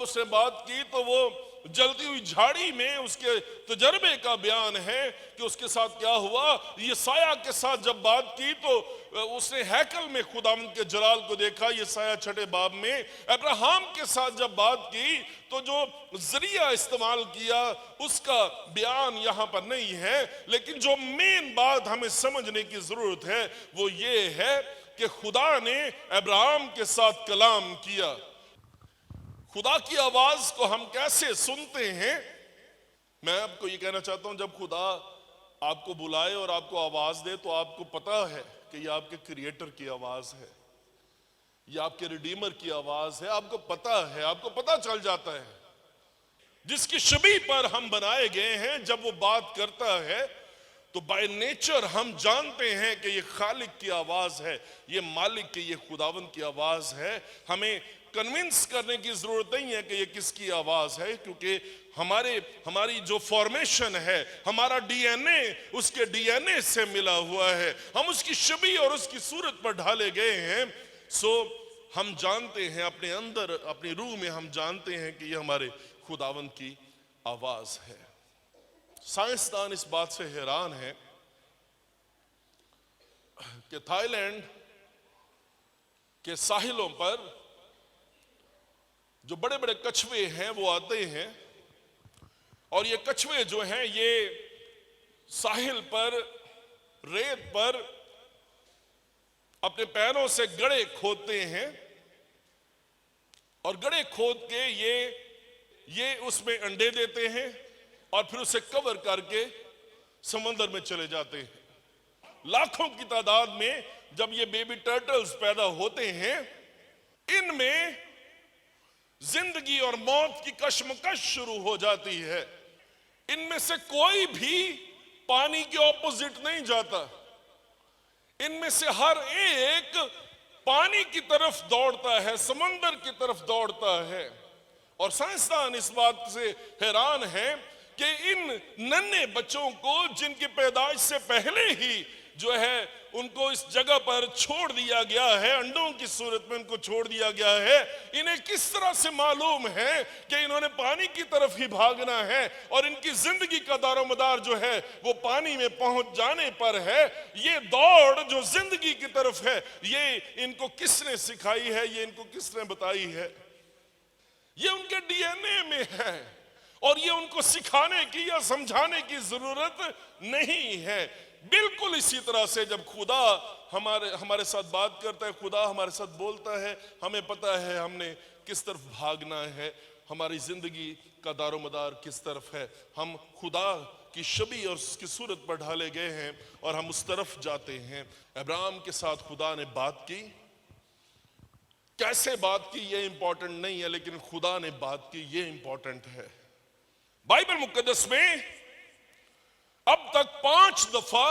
जब उसने बात की तो वो जलती हुई झाड़ी में उसके तजर्बे का बयान है कि उसके साथ क्या हुआ। यशायाह के साथ जब बात की तो उसने हैकल में खुदावंद के जलाल को देखा, यशायाह 6 बाब में। अब्राहम के साथ जब बात की तो जो जरिया इस्तेमाल किया उसका बयान यहां पर नहीं है, लेकिन जो मेन बात हमें समझने की जरूरत है वो ये है कि खुदा ने अब्राहम के साथ कलाम किया। खुदा की आवाज को हम कैसे सुनते हैं? मैं आपको ये कहना चाहता हूं, जब खुदा आपको बुलाए और आपको आवाज दे तो आपको पता है कि ये आपके क्रिएटर की आवाज है, ये आपके रिडीमर की आवाज है। आपको पता है, आपको पता चल जाता है। जिसकी छवि पर हम बनाए गए हैं, जब वो बात करता है तो बाय नेचर हम जानते हैं कि ये खालिक की आवाज है, ये मालिक की, ये खुदावंद की आवाज है। हमें कन्विंस करने की जरूरत नहीं है कि ये किसकी आवाज है, क्योंकि हमारी जो फॉर्मेशन है, हमारा डीएनए उसके डीएनए से मिला हुआ है। हम उसकी छवि और उसकी सूरत पर ढाले गए हैं। सो हम जानते हैं अपने अंदर, अपनी रूह में हम जानते हैं कि ये हमारे खुदावंद की आवाज है। साइंसदान इस बात से हैरान है कि थाईलैंड के साहिलों पर जो बड़े बड़े कछुए हैं वो आते हैं, और ये कछुए जो हैं ये साहिल पर, रेत पर अपने पैरों से गड्ढे खोदते हैं, और गड्ढे खोद के ये उसमें अंडे देते हैं और फिर उसे कवर करके समंदर में चले जाते हैं। लाखों की तादाद में जब ये बेबी टर्टल्स पैदा होते हैं, इनमें जिंदगी और मौत की कशमकश शुरू हो जाती है। इनमें से कोई भी पानी के ऑपोजिट नहीं जाता। इनमें से हर एक पानी की तरफ दौड़ता है, समंदर की तरफ दौड़ता है। और साइंसदान इस बात से हैरान है कि इन नन्हे बच्चों को, जिनकी पैदाइश से पहले ही जो है उनको इस जगह पर छोड़ दिया गया है, अंडों की सूरत में उनको छोड़ दिया गया है, इन्हें किस तरह से मालूम है कि इन्होंने पानी की तरफ ही भागना है, और इनकी जिंदगी का दारोमदार जो है वो पानी में पहुंच जाने पर है। ये दौड़ जो जिंदगी की तरफ है, ये इनको किसने सिखाई है, ये इनको किसने बताई है? ये उनके डीएनए में है, और ये उनको सिखाने की या समझाने की जरूरत नहीं है। बिल्कुल इसी तरह से जब खुदा हमारे साथ बात करता है, खुदा हमारे साथ बोलता है, हमें पता है हमने किस तरफ भागना है, हमारी जिंदगी का दारोमदार किस तरफ है। हम खुदा की छवि और उसकी सूरत पर ढाले गए हैं और हम उस तरफ जाते हैं। अब्राहम के साथ खुदा ने बात की। कैसे बात की ये इंपॉर्टेंट नहीं है, लेकिन खुदा ने बात की ये इंपॉर्टेंट है। बाइबल मुकद्दस में अब तक 5 दफा,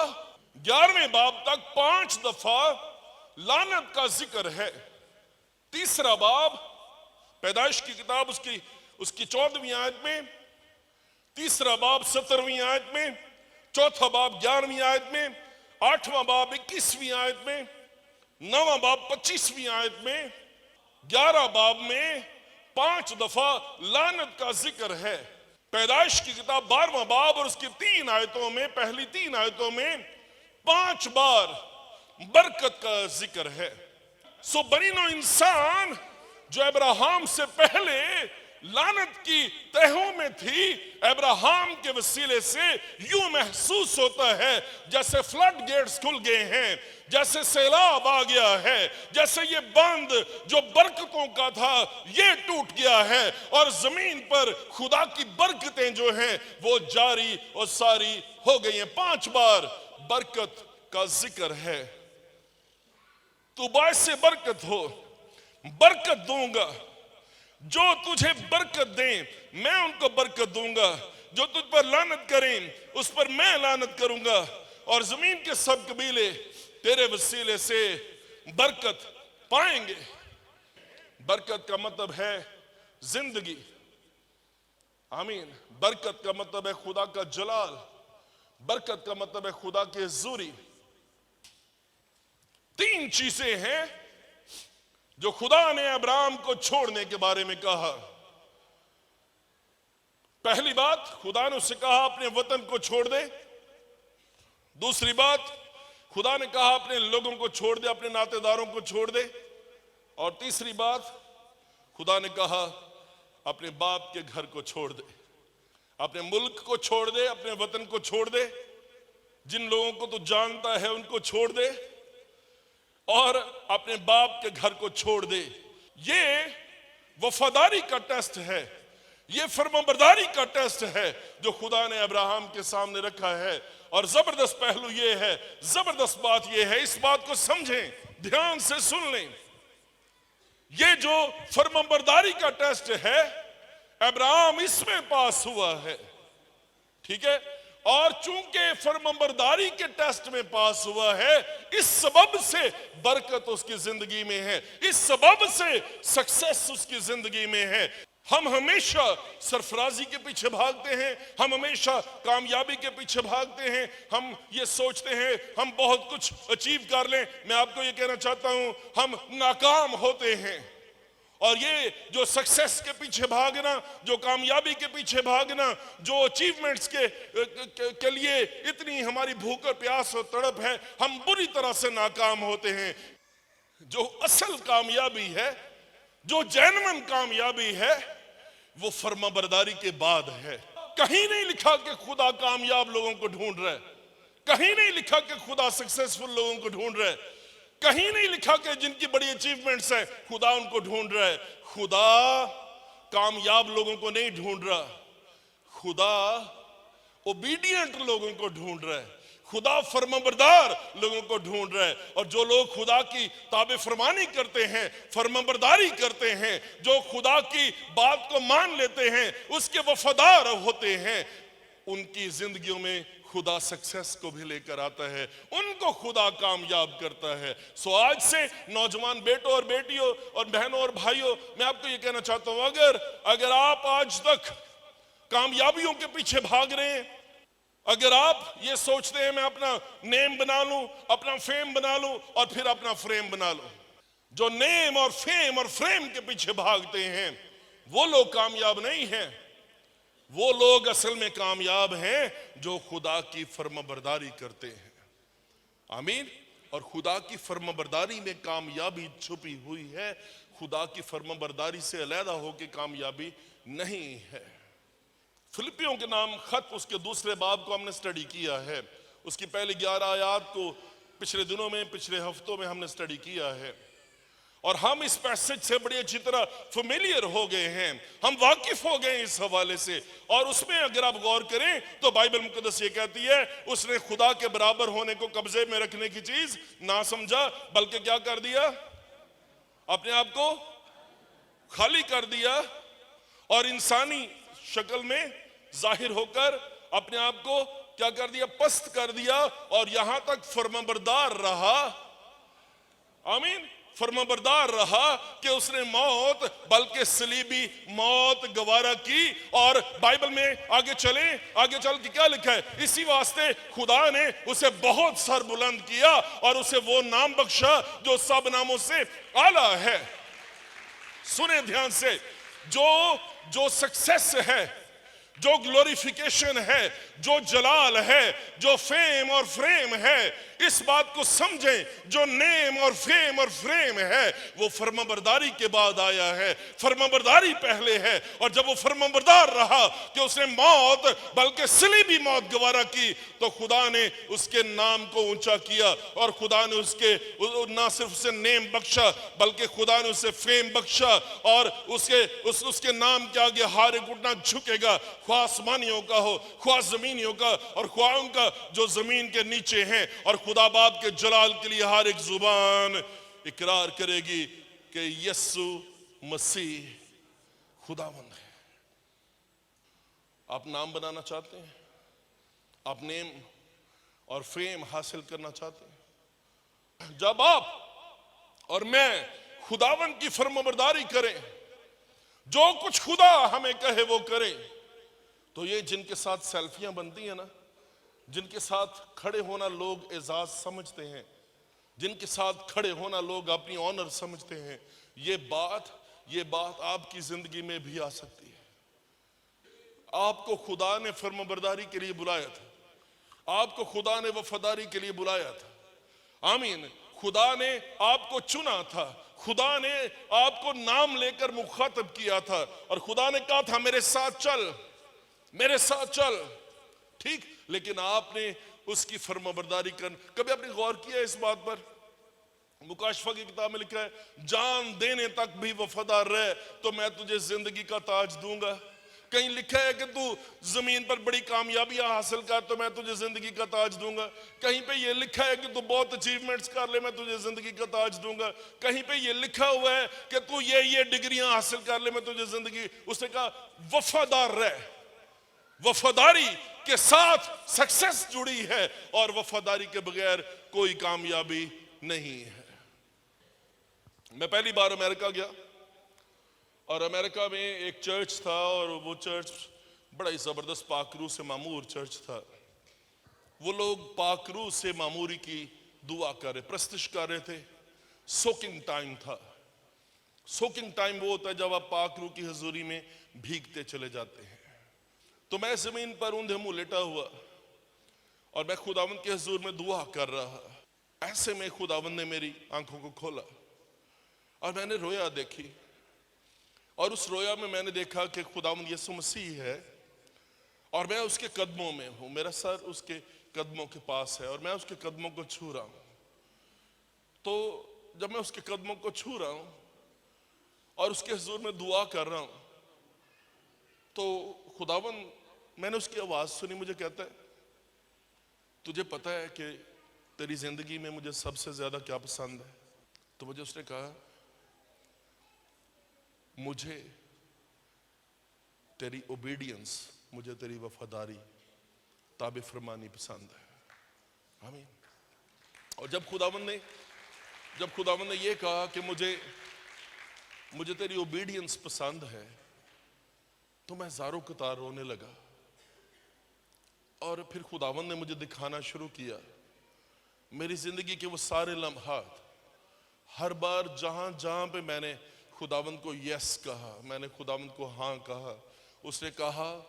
11वें बाब तक 5 दफा लानत का जिक्र है। तीसरा बाब पैदाइश की किताब उसकी 14वीं आयत में, तीसरा बाब 17वीं आयत में, चौथा बाब 11वीं आयत में, 8वां बाब 21वीं आयत में, 9वां बाब 25वीं आयत में, 11 बाब में 5 दफा लानत का जिक्र है। पैदाइश की किताब 12वां बाब और उसकी 3 आयतों में, पहली 3 आयतों में 5 बार बरकत का जिक्र है। सो बनी नौ इंसान जो अब्राहम से पहले लानत की तहों में थी, अब्राहम के वसीले से यूं महसूस होता है जैसे फ्लड गेट्स खुल गए हैं, जैसे सैलाब आ गया है, जैसे ये बंद जो बरकतों का था ये टूट गया है, और जमीन पर खुदा की बरकतें जो हैं वो जारी और सारी हो गई हैं। 5 बार बरकत का जिक्र है। तू बायसे बरकत हो, बरकत दूंगा। जो तुझे बरकत दें मैं उनको बरकत दूंगा, जो तुझ पर लानत करें उस पर मैं लानत करूंगा, और जमीन के सब कबीले तेरे वसीले से बरकत पाएंगे। बरकत का मतलब है जिंदगी। आमीन। बरकत का मतलब है खुदा का जलाल, बरकत का मतलब है खुदा की हुजूरी। 3 चीजें हैं जो खुदा ने अब्राहम को छोड़ने के बारे में कहा। पहली बात, खुदा ने उससे कहा अपने वतन को छोड़ दे। दूसरी बात, खुदा ने कहा अपने लोगों को छोड़ दे, अपने नातेदारों को छोड़ दे। और तीसरी बात, खुदा ने कहा अपने बाप के घर को छोड़ दे, अपने मुल्क को छोड़ दे, अपने वतन को छोड़ दे, जिन लोगों को तू जानता है उनको छोड़ दे, और अपने बाप के घर को छोड़ दे। ये वफादारी का टेस्ट है, ये फर्माबरदारी का टेस्ट है जो खुदा ने अब्राहम के सामने रखा है। और जबरदस्त पहलू ये है, जबरदस्त बात ये है, इस बात को समझें, ध्यान से सुन लें। ये जो फर्माबरदारी का टेस्ट है, अब्राहम इसमें पास हुआ है, ठीक है। और चूंकि फर्माबरदारी के टेस्ट में पास हुआ है, इस सबब से बरकत उसकी जिंदगी में है, इस सबब से सक्सेस उसकी जिंदगी में है। हम हमेशा सरफराजी के पीछे भागते हैं, हम हमेशा कामयाबी के पीछे भागते हैं, हम ये सोचते हैं हम बहुत कुछ अचीव कर लें। मैं आपको ये कहना चाहता हूं, हम नाकाम होते हैं। और ये जो सक्सेस के पीछे भागना, जो कामयाबी के पीछे भागना, जो अचीवमेंट्स के लिए इतनी हमारी भूख और प्यास और तड़प है, हम बुरी तरह से नाकाम होते हैं। जो असल कामयाबी है, जो जेन्युइन कामयाबी है, वो फर्माबरदारी के बाद है। कहीं नहीं लिखा कि खुदा कामयाब लोगों को ढूंढ रहा है, कहीं नहीं लिखा कि खुदा सक्सेसफुल लोगों को ढूंढ रहा है, कहीं नहीं लिखा कि जिनकी बड़ी अचीवमेंट्स है खुदा उनको ढूंढ रहा है। खुदा कामयाब लोगों को नहीं ढूंढ रहा, खुदा ओबीडिएंट लोगों को ढूंढ रहा है, खुदा फर्माबरदार लोगों को ढूंढ रहा है। और जो लोग खुदा की ताबे फरमानी करते हैं, फर्माबरदारी करते हैं, जो खुदा की बात को मान लेते हैं, उसके वफादार होते हैं, उनकी जिंदगियों में खुदा सक्सेस को भी लेकर आता है, उनको खुदा कामयाब करता है। सो आज से नौजवान बेटों और बेटियों और बहनों और भाइयों, मैं आपको ये कहना चाहता हूं, अगर आप आज तक कामयाबियों के पीछे भाग रहे हैं, अगर आप ये सोचते हैं मैं अपना नेम बना लूं, अपना फेम बना लूं और फिर अपना फ्रेम बना लूं, जो नेम और फेम और फ्रेम के पीछे भागते हैं वो लोग कामयाब नहीं हैं। वो लोग असल में कामयाब हैं जो खुदा की फर्माबरदारी करते हैं। आमीन। और खुदा की फर्माबरदारी में कामयाबी छुपी हुई है, खुदा की फर्माबरदारी से अलहदा होकर कामयाबी नहीं है। फिलिपियों के नाम खत, उसके दूसरे बाब को हमने स्टडी किया है, उसकी पहली 11 आयत को पिछले दिनों में, पिछले हफ्तों में हमने स्टडी किया है, और हम इस पैसेज से बड़ी अच्छी तरह फेमिलियर हो गए हैं, हम वाकिफ हो गए इस हवाले से। और उसमें अगर आप गौर करें तो बाइबल मुकद्दस ये कहती है, उसने खुदा के बराबर होने को कब्जे में रखने की चीज ना समझा, बल्कि क्या कर दिया, अपने आप को खाली कर दिया और इंसानी शक्ल में जाहिर होकर अपने आप को क्या कर दिया, पस्त कर दिया, और यहां तक फर्माबरदार रहा। आमीन। फर्माबरदार रहा कि उसने मौत, बल्कि सलीबी मौत गवारा की। और बाइबल में आगे चल के क्या लिखा है, इसी वास्ते खुदा ने उसे बहुत सर बुलंद किया और उसे वो नाम बख्शा जो सब नामों से आला है। सुने ध्यान से, जो सक्सेस है, जो ग्लोरिफिकेशन है, जो जलाल है, जो फेम और फ्रेम है, इस बात को समझें, जो नेम और फेम और फ्रेम है वो फर्माबरदारी के बाद आया है। फर्माबरदारी पहले है, और जब वो फर्माबरदार रहा कि उसने मौत, बल्कि सलीबी मौत गवारा की, तो खुदा ने उसके नाम को ऊंचा किया, और खुदा ने उसके ना सिर्फ उसे नेम बख्शा, बल्कि खुदा ने उसे फेम बख्शा। और उसके नाम के आगे हर एक घुटना झुकेगा, ख्वाह आसमानियों का हो, ख्वाह जमीनियों का, और ख्वाह उनका जो जमीन के नीचे हैं। और खुदा बाप के जलाल के लिए हर एक जुबान इकरार करेगी कि यीशु मसीह खुदावंद है। आप नाम बनाना चाहते हैं, आप नेम और फेम हासिल करना चाहते हैं, जब आप और मैं खुदावंद की फर्माबरदारी करें, जो कुछ खुदा हमें कहे वो करें, तो ये जिनके साथ सेल्फियां बनती हैं ना, जिनके साथ खड़े होना लोग एजाज समझते हैं, जिनके साथ खड़े होना लोग अपनी ऑनर समझते हैं, ये बात आपकी जिंदगी में भी आ सकती है। आपको खुदा ने फर्माबरदारी के लिए बुलाया था, आपको खुदा ने वफादारी के लिए बुलाया था। आमीन। खुदा ने आपको चुना था, खुदा ने आपको नाम लेकर मुखातब किया था और खुदा ने कहा था मेरे साथ चल, मेरे साथ चल। ठीक, लेकिन आपने उसकी फर्माबरदारी कर, कभी आपने गौर किया इस बात पर? मुकाशफा की किताब में लिखा है, जान देने तक भी वफादार रहे तो मैं तुझे जिंदगी का ताज दूंगा। कहीं लिखा है कि तू जमीन पर बड़ी कामयाबियां हासिल कर तो मैं तुझे जिंदगी का ताज दूंगा। कहीं पे ये लिखा है कि तू बहुत अचीवमेंट्स कर ले, मैं तुझे जिंदगी का ताज दूंगा। कहीं पे ये लिखा हुआ है कि तू ये डिग्रियां हासिल कर ले, मैं तुझे जिंदगी। उसने कहा वफादार रह। वफादारी के साथ सक्सेस जुड़ी है और वफादारी के बगैर कोई कामयाबी नहीं है। मैं पहली बार अमेरिका गया और अमेरिका में एक चर्च था और वो चर्च बड़ा ही जबरदस्त पाकरू से मामूर चर्च था। वो लोग पाकरू से मामूरी की दुआ कर रहे, प्रस्तुत कर रहे थे। सोकिंग टाइम था। सोकिंग टाइम वो होता है जब आप पाकरू की हजूरी में भीगते चले जाते हैं। तो मैं जमीन पर ऊंधे मुंह लेटा हुआ और मैं खुदावंद के हजूर में दुआ कर रहा। ऐसे में खुदावंद ने मेरी आंखों को खोला और मैंने रोया देखी और उस रोया में मैंने देखा कि खुदावंद यीशु मसीह है और मैं उसके कदमों में हूं, मेरा सर उसके कदमों के पास है और मैं उसके कदमों को छू रहा हूं। तो जब मैं उसके कदमों को छू रहा हूं और उसके हुजूर में दुआ कर रहा हूं तो खुदावंद, मैंने उसकी आवाज सुनी, मुझे कहता है तुझे पता है कि तेरी जिंदगी में मुझे सबसे ज्यादा क्या पसंद है? तो मुझे उसने कहा मुझे तेरी ओबीडियंस, मुझे तेरी वफादारी, ताबे फरमानी पसंद है। आमीन। और जब खुदावंद ने ये कहा कि मुझे तेरी ओबीडियंस पसंद है तो मैं ज़ारो कतार रोने लगा। और फिर खुदावंद ने मुझे दिखाना शुरू किया मेरी जिंदगी के वो सारे लम्हात, हर बार जहां जहां पे मैंने खुदावंद को यस कहा, मैंने खुदावंद को हाँ कहा, उसने कहा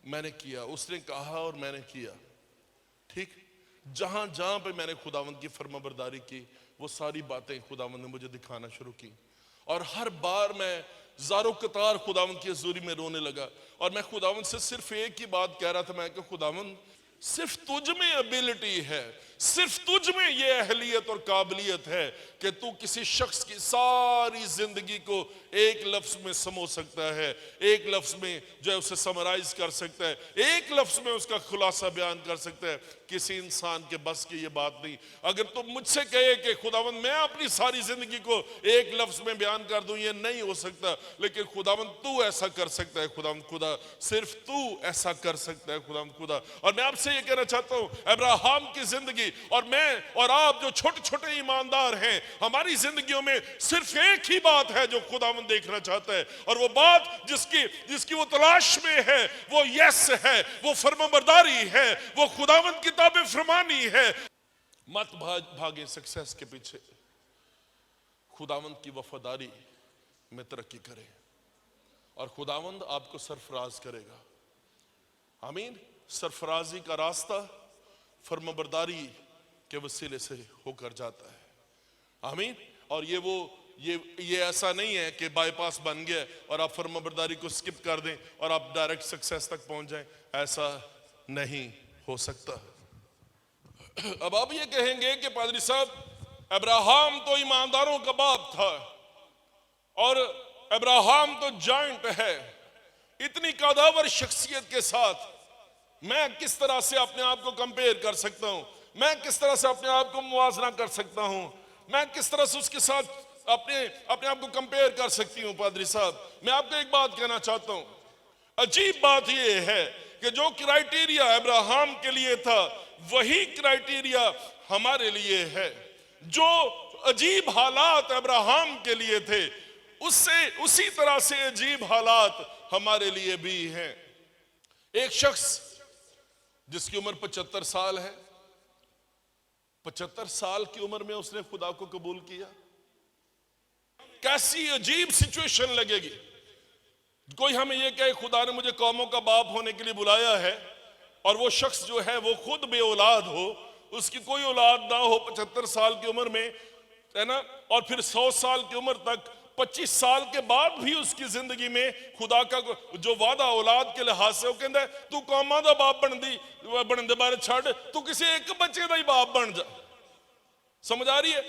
मैंने किया, उसने कहा और मैंने किया। ठीक, जहां जहां पे मैंने खुदावंद की फर्माबरदारी की वो सारी बातें खुदावंद ने मुझे दिखाना शुरू की और हर बार मैं ज़ारो कतार खुदावंद की हजूरी में रोने लगा। और मैं खुदावंद से सिर्फ एक ही बात कह रहा था, मैं कि खुदावंद सिर्फ तुझ में एबिलिटी है, सिर्फ तुझ में ये अहलियत और काबिलियत है कि तू किसी शख्स की सारी जिंदगी को एक लफ्ज में समो सकता है, एक लफ्ज में जो है उसे समराइज कर सकता है, एक लफ्ज में उसका खुलासा बयान कर सकता है। किसी इंसान के बस की ये बात नहीं। अगर तू मुझसे कहे कि खुदावंद मैं अपनी सारी जिंदगी को एक लफ्ज में बयान कर दूं, ये नहीं हो सकता, लेकिन खुदावंद तू ऐसा कर सकता है। खुदावंद खुदा, सिर्फ तू ऐसा कर सकता है खुदावंद खुदा। और मैं आपसे ये कहना चाहता हूं, अब्राहम की जिंदगी और मैं और आप जो छोटे छोटे ईमानदार हैं, हमारी जिंदगियों में सिर्फ एक ही बात है जो खुदावंद देखना चाहता है और वो बात जिसकी वो तलाश में है वो यस है, वो फर्माबरदारी है, वो खुदावंद की ताबे फरमानी है। मत भागे सक्सेस के पीछे, खुदावंद की वफादारी में तरक्की करें और खुदावंद आपको सरफराज करेगा। आमीन। सरफराजी का रास्ता फर्माबरदारी के वसीले से होकर जाता है। आमीन। और ये ऐसा नहीं है कि बाईपास बन गया और आप फर्माबरदारी को स्किप कर दें और आप डायरेक्ट सक्सेस तक पहुंच जाएं, ऐसा नहीं हो सकता। अब आप ये कहेंगे कि पादरी साहब, अब्राहम तो ईमानदारों का बाप था और अब्राहम तो जायंट है, इतनी कदावर शख्सियत के साथ मैं किस तरह से अपने आप को कंपेयर कर सकता हूं, मैं किस तरह से अपने आप को मुवाजना कर सकता हूं, मैं किस तरह से उसके साथ अपने आप को कंपेयर कर सकती हूं? पादरी साहब, मैं आपको एक बात कहना चाहता हूं, अजीब बात यह है कि जो क्राइटेरिया अब्राहम के लिए था वही क्राइटेरिया हमारे लिए है। जो अजीब हालात अब्राहम के लिए थे उसी तरह से अजीब हालात हमारे लिए भी हैं। एक शख्स जिसकी उम्र 75 साल है, 75 साल की उम्र में उसने खुदा को कबूल किया। कैसी अजीब सिचुएशन लगेगी कोई हमें ये कहे खुदा ने मुझे कौमों का बाप होने के लिए बुलाया है, और वो शख्स जो है वो खुद बे औलाद हो, उसकी कोई औलाद ना हो 75 साल की उम्र में, है ना, और फिर 100 साल की उम्र तक, 25 साल के बाद भी उसकी जिंदगी में खुदा का जो वादा औलाद के लिहाज से, वो कहता है तू कौमां दा बाप बनने दे बारे छड़, तू किसी एक बच्चे का ही बाप बन जा। समझ आ रही है?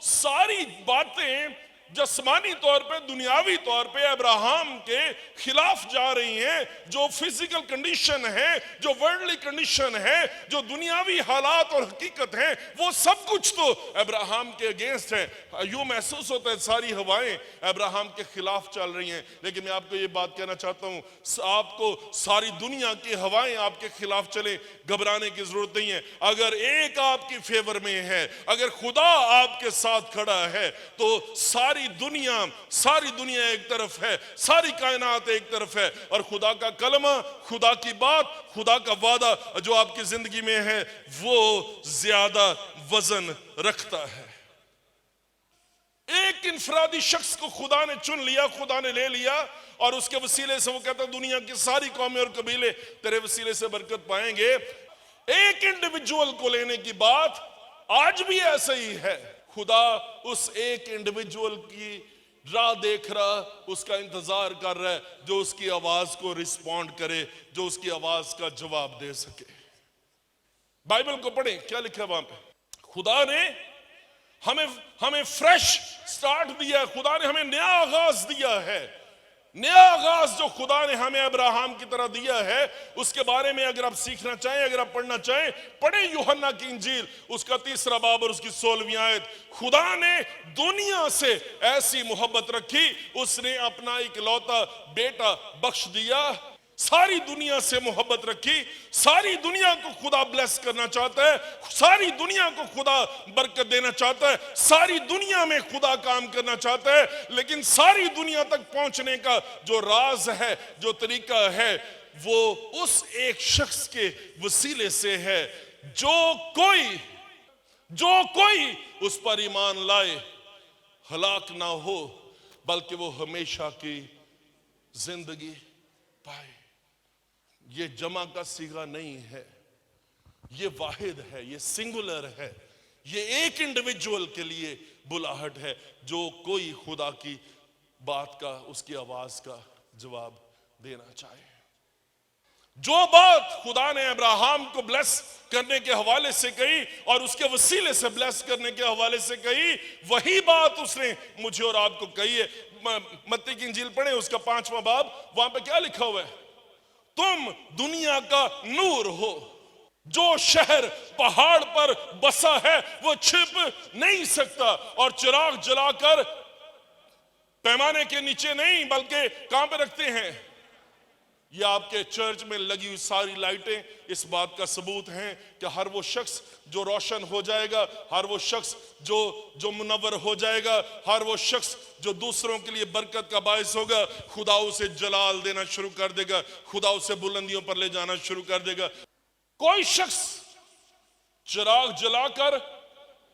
सारी बातें जस्मानी तौर पे, दुनियावी तौर पे अब्राहम के खिलाफ जा रही हैं। जो फिजिकल कंडीशन है, जो वर्ल्डली कंडीशन है, जो दुनियावी हालात और हकीकत है, वो सब कुछ तो अब्राहम के अगेंस्ट है। यूं महसूस होता है सारी हवाएं अब्राहम के खिलाफ चल रही हैं। लेकिन मैं आपको ये बात कहना चाहता हूं, आपको सारी दुनिया की हवाएं आपके खिलाफ चले, घबराने की जरूरत नहीं है। अगर एक आपकी फेवर में है, अगर खुदा आपके साथ खड़ा है, तो सारी दुनिया एक तरफ है, सारी कायनात एक तरफ है, और खुदा का कलमा, खुदा की बात, खुदा का वादा जो आपकी जिंदगी में है, वो ज्यादा वजन रखता है। एक इनफरादी शख्स को खुदा ने चुन लिया, खुदा ने ले लिया, और उसके वसीले से वो कहता दुनिया की सारी कौमें और कबीले तेरे वसीले से बरकत पाएंगे। एक इंडिविजुअल को लेने की बात आज भी ऐसा ही है। खुदा उस एक इंडिविजुअल की राह देख रहा, उसका इंतजार कर रहा है, जो उसकी आवाज को रिस्पॉन्ड करे, जो उसकी आवाज का जवाब दे सके। बाइबल को पढ़ें, क्या लिखा है वहां पे? खुदा ने हमें फ्रेश स्टार्ट दिया है, खुदा ने हमें नया आगाज दिया है। नया आगाज जो खुदा ने हमें अब्राहम की तरह दिया है, उसके बारे में अगर आप सीखना चाहें, अगर आप पढ़ना चाहें, पढ़ें यूहन्ना की इंजील, उसका 3 बाब और उसकी 16वीं आयत। खुदा ने दुनिया से ऐसी मोहब्बत रखी, उसने अपना इकलौता बेटा बख्श दिया। सारी दुनिया से मोहब्बत रखी, सारी दुनिया को खुदा ब्लेस करना चाहता है, सारी दुनिया को खुदा बरकत देना चाहता है, सारी दुनिया में खुदा काम करना चाहता है। लेकिन सारी दुनिया तक पहुंचने का जो राज है, जो तरीका है, वो उस एक शख्स के वसीले से है। जो कोई उस पर ईमान लाए हलाक ना हो, बल्कि वो हमेशा की जिंदगी पाए। ये जमा का सीगा नहीं है, ये वाहिद है, ये सिंगुलर है, ये एक इंडिविजुअल के लिए बुलाहट है, जो कोई खुदा की बात का, उसकी आवाज का जवाब देना चाहे। जो बात खुदा ने अब्राहम को ब्लेस करने के हवाले से कही और उसके वसीले से ब्लेस करने के हवाले से कही, वही बात उसने मुझे और आपको कही है। मत्ती की इंजील पढ़े, उसका 5वां बाब, वहां पे क्या लिखा हुआ है? तुम दुनिया का नूर हो। जो शहर पहाड़ पर बसा है वो छिप नहीं सकता, और चिराग जलाकर पैमाने के नीचे नहीं, बल्कि कहां पे रखते हैं? ये आपके चर्च में लगी हुई सारी लाइटें इस बात का सबूत हैं कि हर वो शख्स जो रोशन हो जाएगा, हर वो शख्स जो मुनव्वर हो जाएगा, हर वो शख्स जो दूसरों के लिए बरकत का बायस होगा, खुदा उसे जलाल देना शुरू कर देगा, खुदा उसे बुलंदियों पर ले जाना शुरू कर देगा। कोई शख्स चिराग जलाकर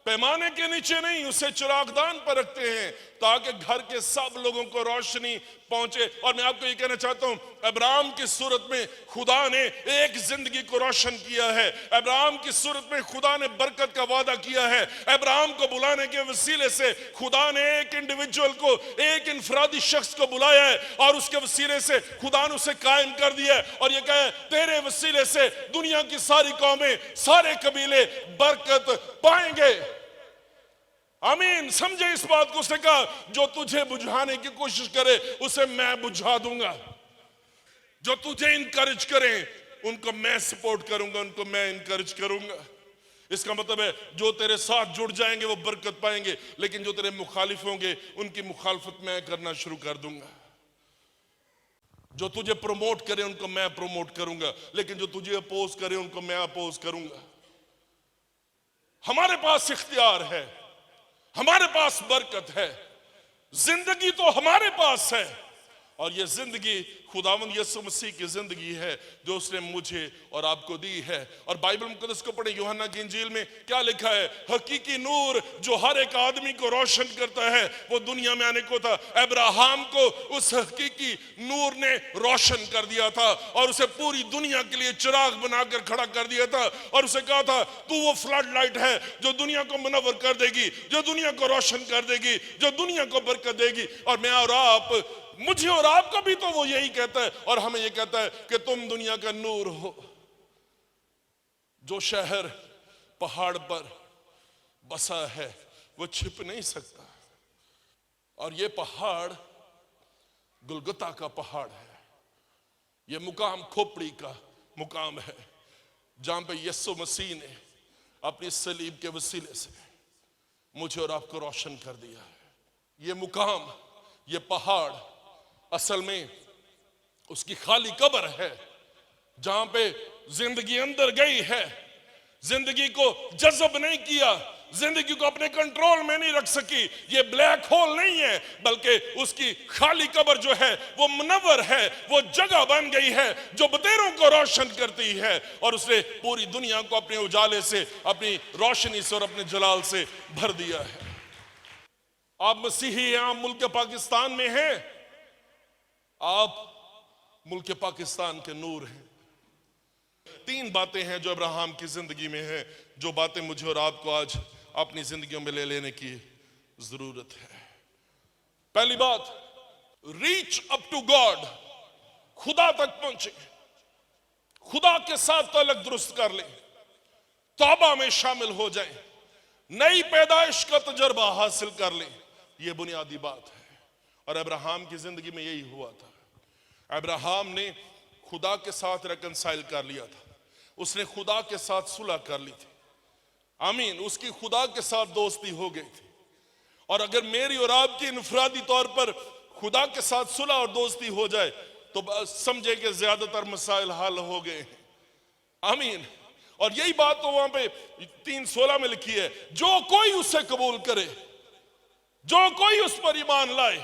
पैमाने के नीचे नहीं, उसे चिरागदान पर रखते हैं ताकि घर के सब लोगों को रोशनी पहुंचे। और मैं आपको ये कहना चाहता हूं, अब्राहम की सूरत में खुदा ने एक जिंदगी को रोशन किया है। अब्राहम की सूरत में खुदा ने बरकत का वादा किया है। अब्राहम को बुलाने के वसीले से खुदा ने एक इंडिविजुअल को, एक इनफरादी शख्स को बुलाया है, और उसके वसीले से खुदा ने उसे कायम कर दिया है। और ये कहे तेरे वसीले से दुनिया की सारी कौमें, सारे कबीले बरकत पाएंगे। आमीन। समझे इस बात को? उसने कहा जो तुझे बुझाने की कोशिश करे उसे मैं बुझा दूंगा, जो तुझे इनकरेज करें उनको मैं सपोर्ट करूंगा, उनको मैं इनकरेज करूंगा। इसका मतलब है जो तेरे साथ जुड़ जाएंगे वो बरकत पाएंगे, लेकिन जो तेरे मुखालिफ होंगे उनकी मुखालफत मैं करना शुरू कर दूंगा। जो तुझे प्रमोट करे उनको मैं प्रमोट करूंगा, लेकिन जो तुझे अपोज करे उनको मैं अपोज करूंगा। हमारे पास इख्तियार है, हमारे पास बरकत है, जिंदगी तो हमारे पास है, और ये जिंदगी खुदावंद यीशु मसीह की जिंदगी है जो उसने मुझे और आपको दी है। और बाइबल मुकद्दस को पढ़े, यूहन्ना की इंजील में क्या लिखा है? हकीकी नूर जो हर एक आदमी को रोशन करता है वो दुनिया में आने को था। अब्राहम को उस हकीकी नूर ने रोशन कर दिया था और उसे पूरी दुनिया के लिए चिराग बनाकर खड़ा कर दिया था और उसे कहा था तू वो फ्लड लाइट है जो दुनिया को मुनव्वर कर देगी, जो दुनिया को रोशन कर देगी, जो दुनिया को बरकत देगी। और मैं और आप, मुझे और आपको भी तो वो यही कहता है और हमें ये कहता है कि तुम दुनिया का नूर हो। जो शहर पहाड़ पर बसा है वो छिप नहीं सकता। और ये पहाड़ गुलगुता का पहाड़ है। ये मुकाम खोपड़ी का मुकाम है जहां पे यीशु मसीह ने अपनी सलीब के वसीले से मुझे और आपको रोशन कर दिया है। ये मुकाम, ये पहाड़ असल में उसकी खाली कब्र है जहां पे जिंदगी अंदर गई है, जिंदगी को जज़ब नहीं किया, जिंदगी को अपने कंट्रोल में नहीं रख सकी। ये ब्लैक होल नहीं है बल्कि उसकी खाली कब्र जो है वो मुनव्वर है, वो जगह बन गई है जो बतेरों को रोशन करती है और उसने पूरी दुनिया को अपने उजाले से, अपनी रोशनी से और अपने जलाल से भर दिया है। आप मसीही हैं, आप मुल्क पाकिस्तान में हैं, आप मुल्क पाकिस्तान के नूर हैं। तीन बातें हैं जो अब्राहम की जिंदगी में है, जो बातें मुझे और आपको आज अपनी जिंदगियों में ले लेने की जरूरत है। पहली बात, रीच अप टू गॉड, खुदा तक पहुंचे, खुदा के साथ ताल्लुक दुरुस्त कर ले, तौबा में शामिल हो जाए, नई पैदाइश का तजर्बा हासिल कर ले। यह बुनियादी बात है और अब्राहम की जिंदगी में यही हुआ था। अब्राहम ने खुदा के साथ रेकंसाइल कर लिया था, उसने खुदा के साथ सुलह कर ली थी। आमीन। उसकी खुदा के साथ दोस्ती हो गई थी। और अगर मेरी और आपकी इनफरादी तौर पर खुदा के साथ सुलह और दोस्ती हो जाए तो समझे कि ज्यादातर मसाइल हल हो गए हैं। आमीन। और यही बात तो वहां पे 3:16 में लिखी है, जो कोई उसे कबूल करे, जो कोई उस पर ईमान लाए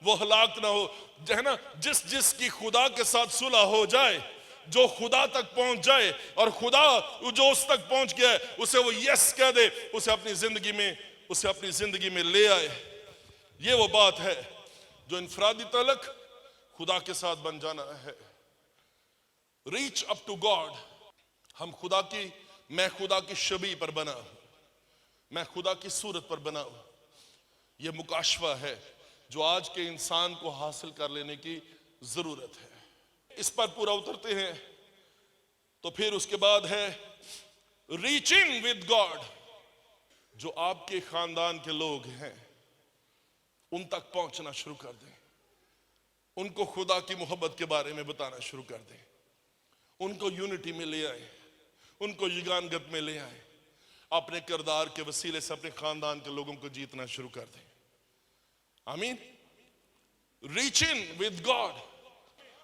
वो हलाक ना हो। है ना, जिसकी खुदा के साथ सुलह हो जाए, जो खुदा तक पहुंच जाए और खुदा जो उस तक पहुंच गया है उसे वो यस कह दे, उसे अपनी जिंदगी में ले आए। ये वो बात है जो इनफरादी तलक खुदा के साथ बन जाना है। रीच अप टू गॉड, हम खुदा की, मैं खुदा की शबी पर बना हूं, मैं खुदा की सूरत पर बना हूं। यह मुकाशवा है जो आज के इंसान को हासिल कर लेने की जरूरत है। इस पर पूरा उतरते हैं तो फिर उसके बाद है रीच इन विद गॉड, जो आपके खानदान के लोग हैं उन तक पहुंचना शुरू कर दें, उनको खुदा की मोहब्बत के बारे में बताना शुरू कर दें, उनको यूनिटी में ले आए, उनको युगानगत में ले आए, अपने किरदार के वसीले से अपने खानदान के लोगों को जीतना शुरू कर दें। आमीन। Reach in with God.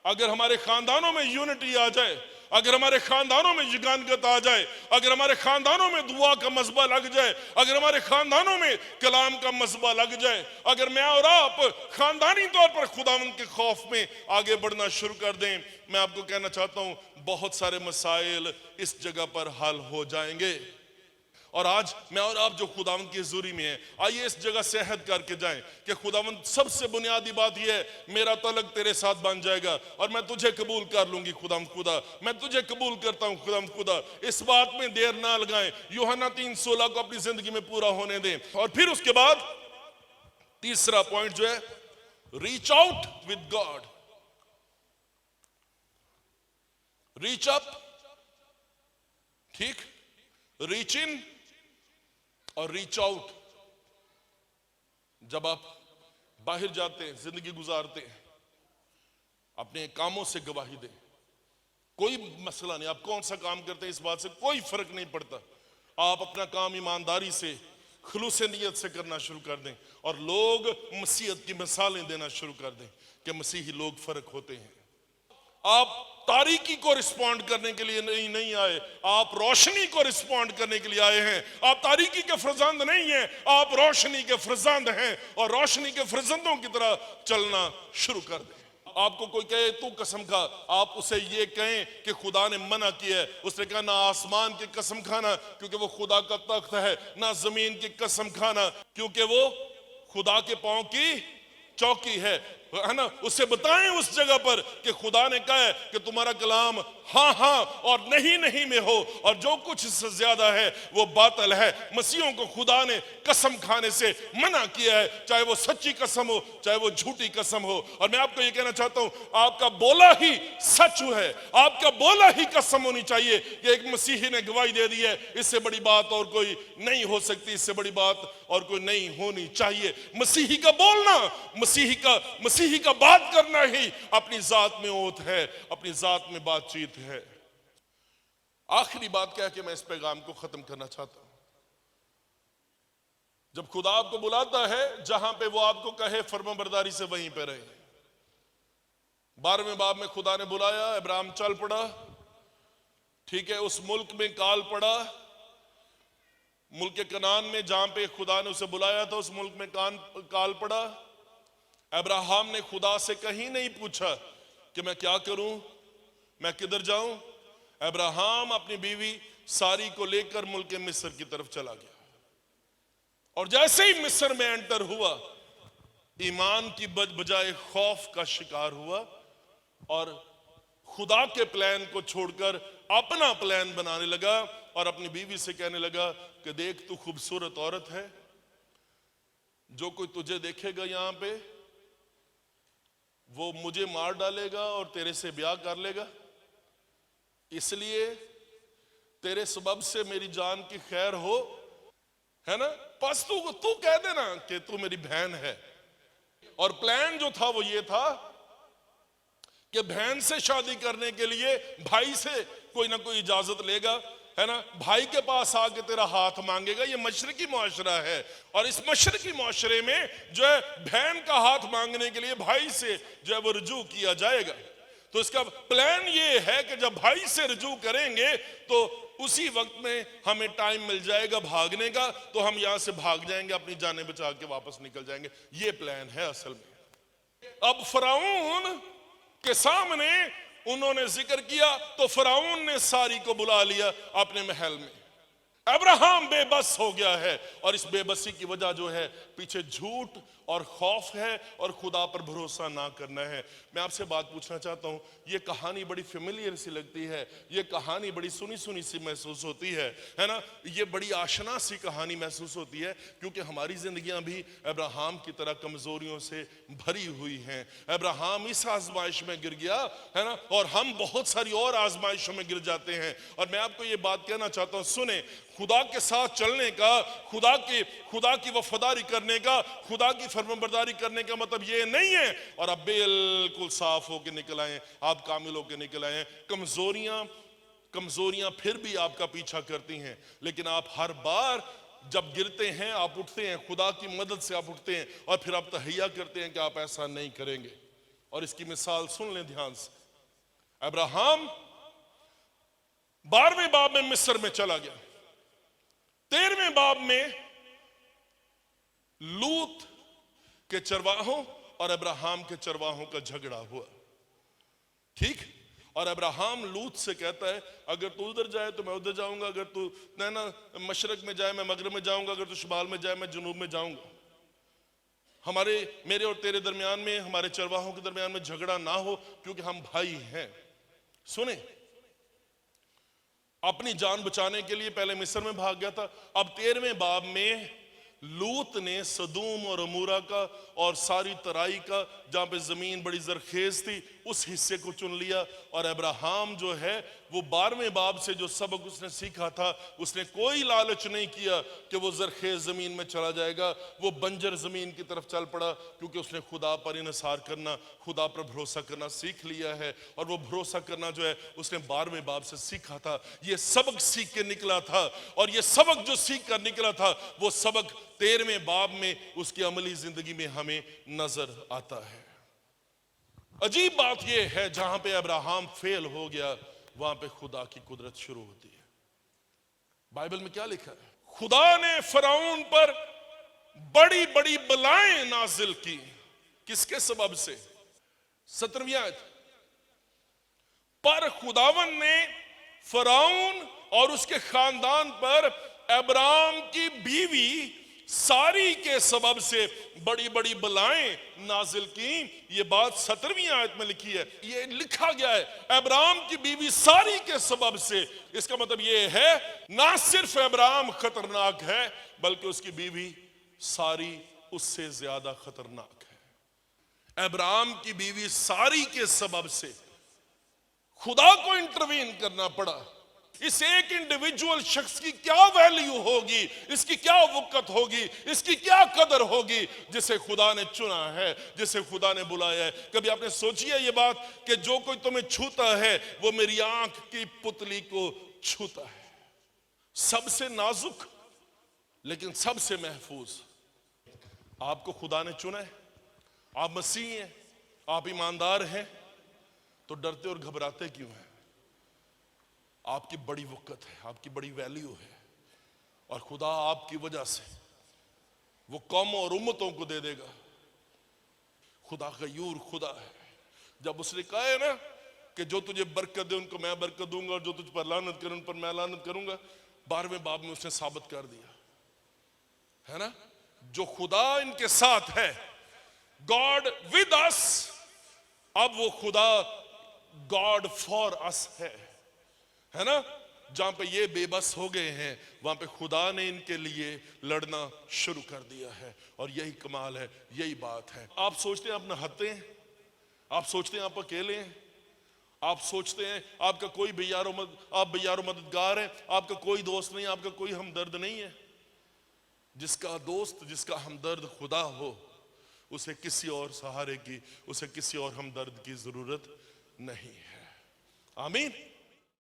अगर हमारे खानदानों में यूनिटी आ जाए, अगर हमारे खानदानों में युगानगत आ जाए, अगर हमारे खानदानों में दुआ का मसबा लग जाए, अगर हमारे खानदानों में कलाम का मसबा लग जाए, अगर मैं और आप खानदानी तौर पर खुदावंद के खौफ में आगे बढ़ना शुरू कर दें, मैं आपको कहना चाहता हूं बहुत सारे मसाइल इस जगह पर हल हो जाएंगे। और आज मैं और आप जो खुदावंद की हुजूरी में है, आइए इस जगह से अहद करके जाएं कि खुदावंद, सबसे बुनियादी बात यह है, मेरा तलक तेरे साथ बन जाएगा और मैं तुझे कबूल कर लूंगी खुदावंद खुदा, मैं तुझे कबूल करता हूं खुदावंद खुदा। इस बात में देर ना लगाएं, यूहन्ना 3:16 को अपनी जिंदगी में पूरा होने दें। और फिर उसके बाद तीसरा पॉइंट जो है, reach out with God. Reach up, ठीक, रीच इन और रीच आउट। जब आप बाहर जाते हैं, जिंदगी गुजारते हैं, अपने कामों से गवाही दें, कोई मसला नहीं, आप कौन सा काम करते हैं इस बात से कोई फर्क नहीं पड़ता। आप अपना काम ईमानदारी से, खुलूस नियत से करना शुरू कर दें और लोग मसीहत की मिसालें देना शुरू कर दें कि मसीही लोग फर्क होते हैं। आप तारीकी को रिस्पॉन्ड करने के लिए नहीं आए, आप रोशनी को रिस्पॉन्ड करने के लिए आए हैं। आप तारीकी के फरजंद नहीं हैं, आप रोशनी के फरजंद हैं और रोशनी के फरजंदों की तरह चलना शुरू कर दें। आपको कोई कहे तू कसम खा, आप उसे ये कहें कि खुदा ने मना किया है। उसने कहा ना आसमान की कसम खाना क्योंकि वो खुदा का तख्त है, ना जमीन की कसम खाना क्योंकि वो खुदा के पांव की चौकी है ना। उसे बताएं उस जगह पर कि खुदा ने कहा है कि तुम्हारा कलाम हाँ हाँ और नहीं नहीं में हो, और जो कुछ इससे ज्यादा है वो बातिल है। मसीहों को खुदा ने कसम खाने से मना किया है, चाहे वो सच्ची कसम हो चाहे वो झूठी कसम हो। और मैं आपको ये कहना चाहता हूं, आपका बोला ही सच है, आपका बोला ही कसम होनी चाहिए कि एक मसीही ने गवाही दे दी है, इससे बड़ी बात और कोई नहीं हो सकती, इससे बड़ी बात और कोई नहीं होनी चाहिए। मसीही का बोलना, मसीही का बात करना ही अपनी जात में ओत है, अपनी जात में बातचीत है। आखिरी बात कह के मैं इस पैगाम को खत्म करना चाहता हूं। जब खुदा आपको बुलाता है जहां पे वो आपको कहे फर्माबरदारी से वहीं पे रहे। 12वें बाब में खुदा ने बुलाया, अब्राहम चल पड़ा, ठीक है। उस मुल्क में काल पड़ा, मुल्क कनान में जहां पे खुदा ने उसे बुलाया था उस मुल्क में काल पड़ा। अब्राहम ने खुदा से कहीं नहीं पूछा कि मैं क्या करूं, मैं किधर जाऊं। अब्राहम अपनी बीवी सारी को लेकर मुल्क मिस्र की तरफ चला गया, और जैसे ही मिस्र में एंटर हुआ ईमान की बजाय खौफ का शिकार हुआ, और खुदा के प्लान को छोड़कर अपना प्लान बनाने लगा, और अपनी बीवी से कहने लगा कि देख तू खूबसूरत औरत है, जो कोई तुझे देखेगा यहां पे वो मुझे मार डालेगा और तेरे से ब्याह कर लेगा, इसलिए तेरे सबब से मेरी जान की खैर हो, है ना। बस तू कह देना कि तू मेरी बहन है। और प्लान जो था वो ये था कि बहन से शादी करने के लिए भाई से कोई ना कोई इजाजत लेगा, है ना। भाई के पास आके तेरा हाथ मांगेगा। ये मशरकी मुआशरा है, और इस मशरकी मुआशरे में जो है बहन का हाथ मांगने के लिए भाई से जो है वो रुजू किया जाएगा। तो इसका प्लान ये है कि जब भाई से रुजू करेंगे तो उसी वक्त में हमें टाइम मिल जाएगा भागने का, तो हम यहां से भाग जाएंगे, अपनी जानें बचा के वापस निकल जाएंगे। ये प्लान है असल में। अब फराऊन के सामने उन्होंने जिक्र किया तो फराऊन ने सारी को बुला लिया अपने महल में। अब्राहम बेबस हो गया है, और इस बेबसी की वजह जो है पीछे झूठ और खौफ है और खुदा पर भरोसा ना करना है। मैं आपसे बात पूछना चाहता हूं, ये कहानी बड़ी फेमिलियर सी लगती है, ये कहानी बड़ी सुनी सुनी सी महसूस होती है ना। ये बड़ी आशना सी कहानी महसूस होती है, क्योंकि हमारी जिंदगियां भी अब्राहम की तरह कमजोरियों से भरी हुई हैं। अब्राहम इस आजमाइश में गिर गया, है ना, और हम बहुत सारी और आजमाइशों में गिर जाते हैं। और मैं आपको ये बात कहना चाहता हूं, सुने, खुदा के साथ चलने का, खुदा की वफादारी करने का, खुदा की फरमाबरदारी करने का मतलब ये नहीं है और आप बिल्कुल साफ होके निकल आए, आप कामिल होके निकल आए। कमजोरियां फिर भी आपका पीछा करती हैं, लेकिन आप हर बार जब गिरते हैं आप उठते हैं, खुदा की मदद से आप उठते हैं, और फिर आप तहैया करते हैं कि आप ऐसा नहीं करेंगे। और इसकी मिसाल सुन लें ध्यान से। अब्राहम 12वें बाब में मिस्र में चला गया। 13वें बाब में लूत के चरवाहों और अब्राहम के चरवाहों का झगड़ा हुआ, ठीक। और अब्राहम लूत से कहता है अगर तू उधर जाए तो मैं उधर जाऊंगा, अगर तू ना मशरक में जाए मैं मगरब में जाऊंगा, अगर तू शुमाल में जाए मैं जुनूब में जाऊंगा। मेरे और तेरे दरमियान में, हमारे चरवाहों के दरमियान में झगड़ा ना हो, क्योंकि हम भाई हैं। सुने, अपनी जान बचाने के लिए पहले मिस्र में भाग गया था। अब 13वें बाब में लूत ने सदूम और अमूरा का और सारी तराई का, जहां पे जमीन बड़ी जरखेज थी, उस हिस्से को चुन लिया। और अब्राहम जो है वो 12वें बाब से जो सबक उसने सीखा था, उसने कोई लालच नहीं किया कि वो जरखेज जमीन में चला जाएगा। वो बंजर जमीन की तरफ चल पड़ा, क्योंकि उसने खुदा पर इनसार करना, खुदा पर भरोसा करना सीख लिया है। और वो भरोसा करना जो है उसने 12वें बाब से सीखा था। ये सबक सीख के निकला था, और ये सबक जो सीख कर निकला था वो सबक 13वें बाब में उसकी अमली जिंदगी में हमें नजर आता है। अजीब बात यह है, जहां पे अब्राहम फेल हो गया वहां पे खुदा की कुदरत शुरू होती है। बाइबल में क्या लिखा है? खुदा ने फराउन पर बड़ी बड़ी बलाएं नाजिल की। किसके सबब से? 17वीं आयत। पर खुदावन ने फराउन और उसके खानदान पर अब्राम की बीवी सारी के सबब से बड़ी बड़ी बलाएं नाजिल की। ये बात 17वीं आयत में लिखी है, ये लिखा गया है अब्राम की बीवी सारी के सबब से। इसका मतलब ये है ना सिर्फ अब्राम खतरनाक है बल्कि उसकी बीवी सारी उससे ज्यादा खतरनाक है। अब्राम की बीवी सारी के सबब से खुदा को इंटरवीन करना पड़ा। इस एक इंडिविजुअल शख्स की क्या वैल्यू होगी, इसकी क्या वक़्त होगी, इसकी क्या कदर होगी जिसे खुदा ने चुना है, जिसे खुदा ने बुलाया है। कभी आपने सोची है ये बात कि जो कोई तुम्हें छूता है वो मेरी आंख की पुतली को छूता है। सबसे नाजुक लेकिन सबसे महफूज आपको खुदा ने चुना है। आप मसीह हैं, आप ईमानदार हैं, तो डरते और घबराते क्यों हैं? आपकी बड़ी वक़्त है, आपकी बड़ी वैल्यू है, और खुदा आपकी वजह से वो कौमों और उम्मतों को दे देगा। खुदा गयूर खुदा है। जब उसने कहा है ना कि जो तुझे बरकत दे उनको मैं बरकत दूंगा और जो तुझ पर लानत करे उन पर मैं लानत करूंगा, 12वें बाब में उसने साबित कर दिया है ना। जो खुदा इनके साथ है, गॉड विद अस, अब वो खुदा गॉड फॉर अस है ना। जहां पे ये बेबस हो गए हैं वहां पे खुदा ने इनके लिए लड़ना शुरू कर दिया है, और यही कमाल है, यही बात है। आप सोचते हैं आप नहाते हैं, आप सोचते हैं आप अकेले हैं, आप सोचते हैं आपका कोई आप बेयारो मददगार हैं, आपका कोई दोस्त नहीं, आपका कोई हमदर्द नहीं है। जिसका दोस्त, जिसका हमदर्द खुदा हो, उसे किसी और सहारे की, उसे किसी और हमदर्द की जरूरत नहीं है। आमीन।